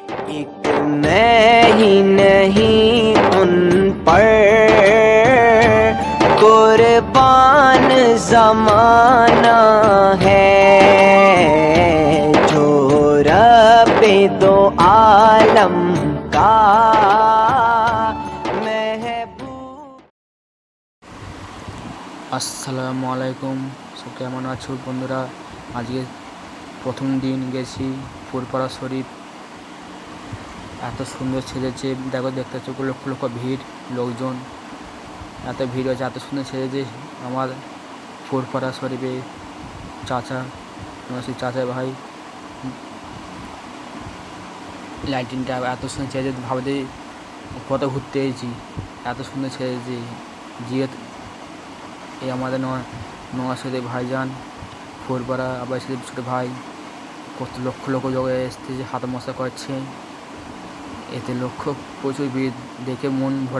एक मैं ही नहीं उन पर कुर्बान जमाना है जो रब्बे दो आलम का महबूब। আসসালামু আলাইকুম। সব কেমন আছো বন্ধুরা? আজকে প্রথম দিন গেছি ফুরপাড়া শরীফ। এত সুন্দর সেজেছে, দেখো দেখতে পাচ্ছ লক্ষ লক্ষ ভিড়, লোকজন এত ভিড় হয়েছে, এত সুন্দর সেজেছে। আমার ফুরপাড়া শরীফে চাচা, সেই চাচা ভাই লাইটিংটা এত সুন্দর সেজেছে, ভাবতে কত ঘুরতে এসেছি, এত সুন্দর সেজেছে। জিয়ত এই আমাদের নওয়াজ শরীফ ভাইজান ফুরপাড়া আবার শরীফ ছোটো ভাই, কত লক্ষ লক্ষ জায়গায় এসেছে, হাত মশা করছে, এতে লক্ষ প্রচুর ভিড় দেখে মন ভরে